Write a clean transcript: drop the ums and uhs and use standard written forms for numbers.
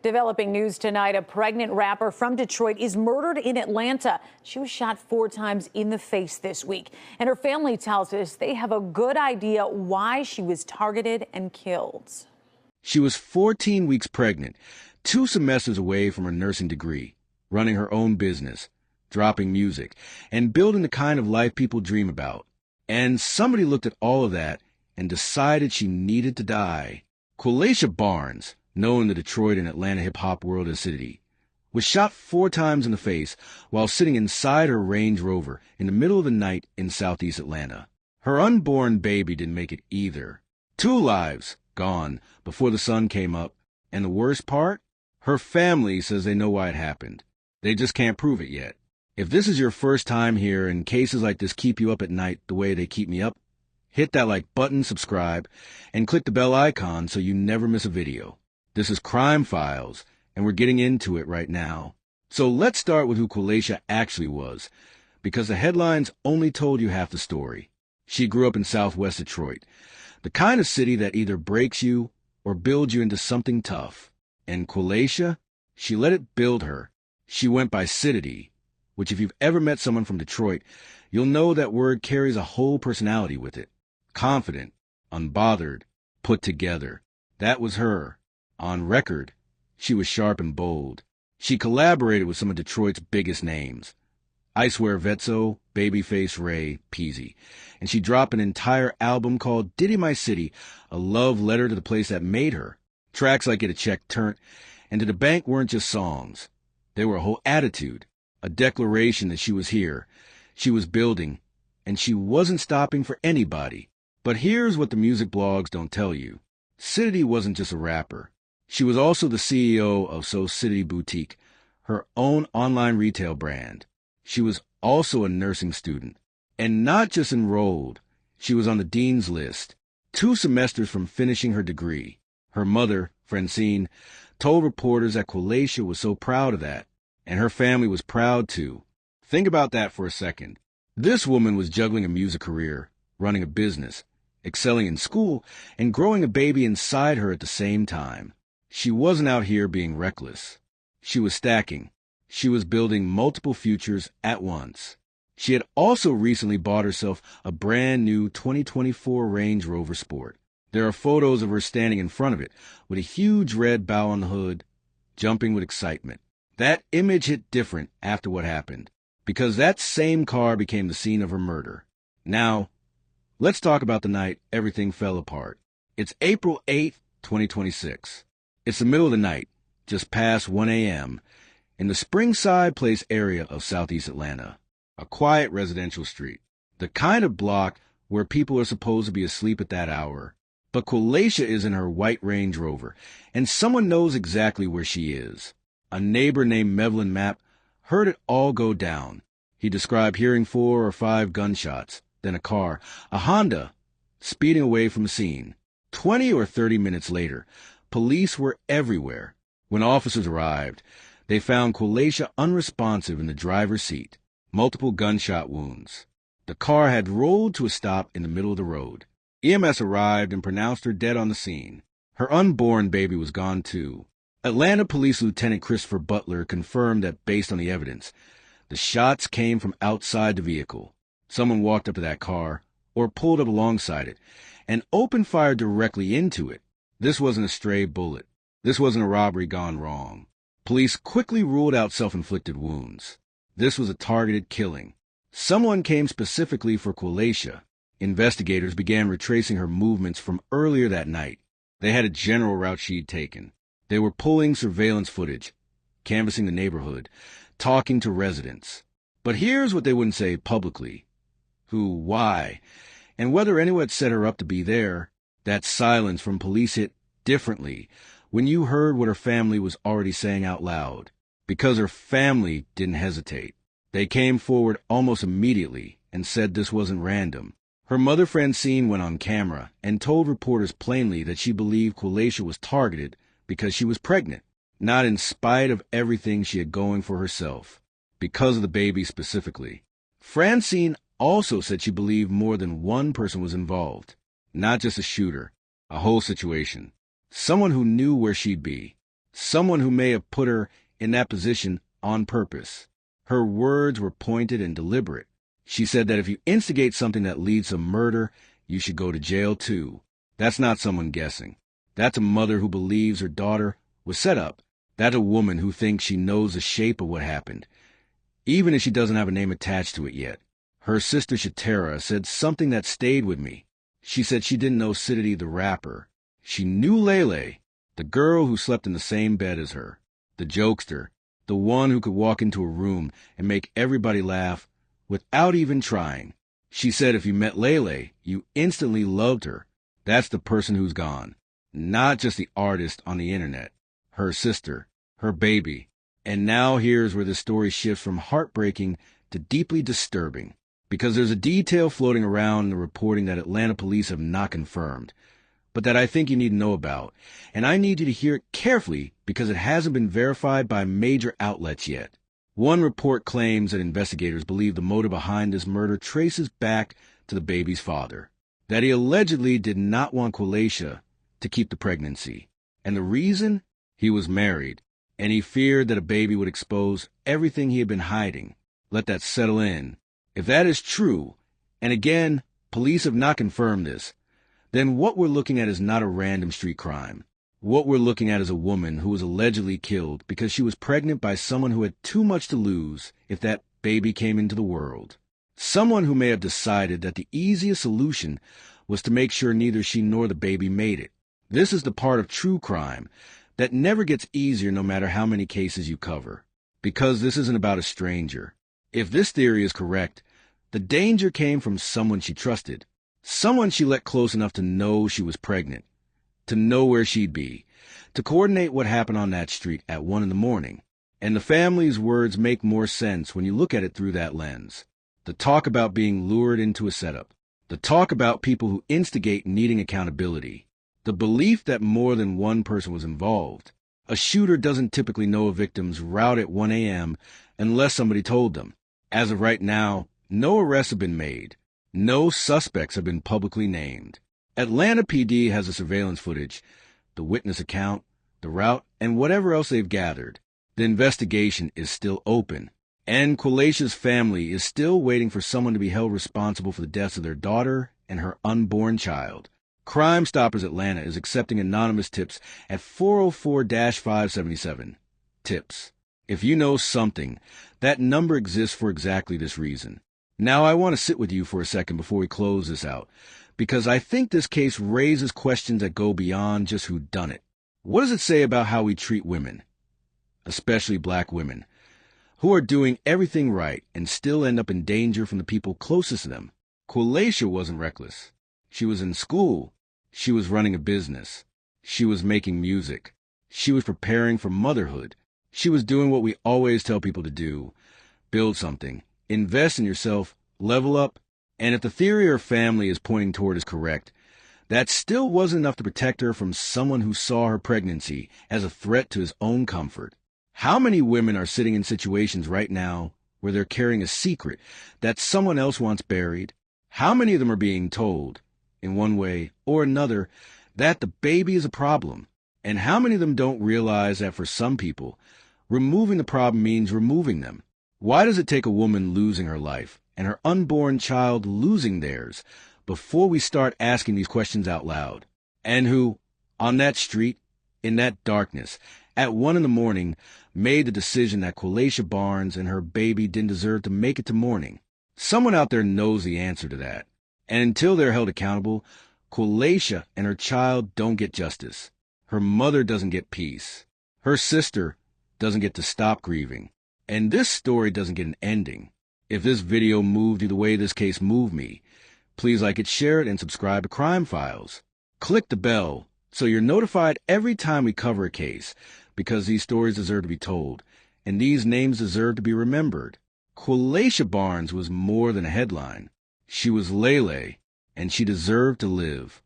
Developing news tonight, a pregnant rapper from Detroit is murdered in Atlanta. She was shot 4 times in the face this week, and her family tells us they have a good idea why she was targeted and killed. She was 14 weeks pregnant, 2 semesters away from her nursing degree, running her own business, dropping music, and building the kind of life people dream about. And somebody looked at all of that and decided she needed to die. Qualeisha Barnes, known in the Detroit and Atlanta hip-hop world as Siditty, was shot 4 times in the face while sitting inside her Range Rover in the middle of the night in southeast Atlanta. Her unborn baby didn't make it either. 2 lives gone before the sun came up. And the worst part? Her family says they know why it happened. They just can't prove it yet. If this is your first time here and cases like this keep you up at night the way they keep me up, hit that like button, subscribe, and click the bell icon so you never miss a video. This is Crime Files, and we're getting into it right now. So let's start with who Qualeisha actually was, because the headlines only told you half the story. She grew up in southwest Detroit, the kind of city that either breaks you or builds you into something tough. And Qualeisha, she let it build her. She went by Siditty, which if you've ever met someone from Detroit, you'll know that word carries a whole personality with it. Confident, unbothered, put together. That was her. On record, she was sharp and bold. She collaborated with some of Detroit's biggest names. I Swear Vetso, Babyface Ray, Peasy. And she dropped an entire album called Diddy My City, a love letter to the place that made her. Tracks like Get a Check Turnt and To the Bank weren't just songs. They were a whole attitude, a declaration that she was here, she was building, and she wasn't stopping for anybody. But here's what the music blogs don't tell you. Siditty wasn't just a rapper. She was also the CEO of So Siditty Boutique, her own online retail brand. She was also a nursing student, and not just enrolled. She was on the dean's list, 2 semesters from finishing her degree. Her mother, Francine, told reporters that Qualeisha was so proud of that, and her family was proud too. Think about that for a second. This woman was juggling a music career, running a business, excelling in school, and growing a baby inside her at the same time. She wasn't out here being reckless. She was stacking. She was building multiple futures at once. She had also recently bought herself a brand new 2024 Range Rover Sport. There are photos of her standing in front of it with a huge red bow on the hood, jumping with excitement. That image hit different after what happened, because that same car became the scene of her murder. Now, let's talk about the night everything fell apart. It's April 8th, 2026. It's the middle of the night, just past 1 a.m., in the Springside Place area of southeast Atlanta, a quiet residential street, the kind of block where people are supposed to be asleep at that hour. But Qualeisha is in her white Range Rover, and someone knows exactly where she is. A neighbor named Mevlin Mapp heard it all go down. He described hearing 4 or 5 gunshots, then a car, a Honda, speeding away from the scene. 20 or 30 minutes later, police were everywhere. When officers arrived, they found Qualeisha unresponsive in the driver's seat, multiple gunshot wounds. The car had rolled to a stop in the middle of the road. EMS arrived and pronounced her dead on the scene. Her unborn baby was gone too. Atlanta Police Lieutenant Christopher Butler confirmed that based on the evidence, the shots came from outside the vehicle. Someone walked up to that car, or pulled up alongside it, and opened fire directly into it. This wasn't a stray bullet. This wasn't a robbery gone wrong. Police quickly ruled out self-inflicted wounds. This was a targeted killing. Someone came specifically for Qualeisha. Investigators began retracing her movements from earlier that night. They had a general route she'd taken. They were pulling surveillance footage, canvassing the neighborhood, talking to residents. But here's what they wouldn't say publicly. Who, why, and whether anyone had set her up to be there. That silence from police hit differently when you heard what her family was already saying out loud. Because her family didn't hesitate. They came forward almost immediately and said this wasn't random. Her mother Francine went on camera and told reporters plainly that she believed Qualeisha was targeted because she was pregnant, not in spite of everything she had going for herself. because of the baby specifically. Francine also said she believed more than one person was involved, not just a shooter, a whole situation. Someone who knew where she'd be, someone who may have put her in that position on purpose. Her words were pointed and deliberate. She said that if you instigate something that leads to murder, you should go to jail too. That's not someone guessing. That's a mother who believes her daughter was set up. That's a woman who thinks she knows the shape of what happened, even if she doesn't have a name attached to it yet. Her sister Shatara said something that stayed with me. She said she didn't know Siditty the rapper. She knew Lele, the girl who slept in the same bed as her, the jokester, the one who could walk into a room and make everybody laugh without even trying. She said if you met Lele, you instantly loved her. That's the person who's gone, not just the artist on the internet. Her sister, her baby. And now here's where the story shifts from heartbreaking to deeply disturbing, because there's a detail floating around in the reporting that Atlanta police have not confirmed, but that I think you need to know about. And I need you to hear it carefully because it hasn't been verified by major outlets yet. One report claims that investigators believe the motive behind this murder traces back to the baby's father, that he allegedly did not want Qualeisha to keep the pregnancy. And the reason? He was married, and he feared that a baby would expose everything he had been hiding. Let that settle in. If that is true, and again, police have not confirmed this, then what we're looking at is not a random street crime. What we're looking at is a woman who was allegedly killed because she was pregnant by someone who had too much to lose if that baby came into the world. Someone who may have decided that the easiest solution was to make sure neither she nor the baby made it. This is the part of true crime that never gets easier no matter how many cases you cover, because this isn't about a stranger. If this theory is correct, the danger came from someone she trusted, someone she let close enough to know she was pregnant, to know where she'd be, to coordinate what happened on that street at 1 a.m. And the family's words make more sense when you look at it through that lens. The talk about being lured into a setup, the talk about people who instigate needing accountability, the belief that more than one person was involved. A shooter doesn't typically know a victim's route at 1 a.m. unless somebody told them. As of right now, no arrests have been made. No suspects have been publicly named. Atlanta PD has the surveillance footage, the witness account, the route, and whatever else they've gathered. The investigation is still open, and Qualeisha's family is still waiting for someone to be held responsible for the deaths of their daughter and her unborn child. Crime Stoppers Atlanta is accepting anonymous tips at 404-577. Tips. If you know something, that number exists for exactly this reason. Now I want to sit with you for a second before we close this out, because I think this case raises questions that go beyond just who done it. What does it say about how we treat women, especially black women, who are doing everything right and still end up in danger from the people closest to them? Qualeisha wasn't reckless. She was in school. She was running a business. She was making music. She was preparing for motherhood. She was doing what we always tell people to do. Build something. Invest in yourself. Level up. And if the theory her family is pointing toward is correct, that still wasn't enough to protect her from someone who saw her pregnancy as a threat to his own comfort. How many women are sitting in situations right now where they're carrying a secret that someone else wants buried? How many of them are being told, in one way or another, that the baby is a problem? And how many of them don't realize that for some people, removing the problem means removing them? Why does it take a woman losing her life and her unborn child losing theirs before we start asking these questions out loud? And who, on that street, in that darkness, at 1 a.m, made the decision that Qualeisha Barnes and her baby didn't deserve to make it to morning? Someone out there knows the answer to that. And until they're held accountable, Qualeisha and her child don't get justice. Her mother doesn't get peace. Her sister doesn't get to stop grieving. And this story doesn't get an ending. If this video moved you the way this case moved me, please like it, share it, and subscribe to Crime Files. Click the bell so you're notified every time we cover a case, because these stories deserve to be told, and these names deserve to be remembered. Qualeisha Barnes was more than a headline. She was Lele, and she deserved to live.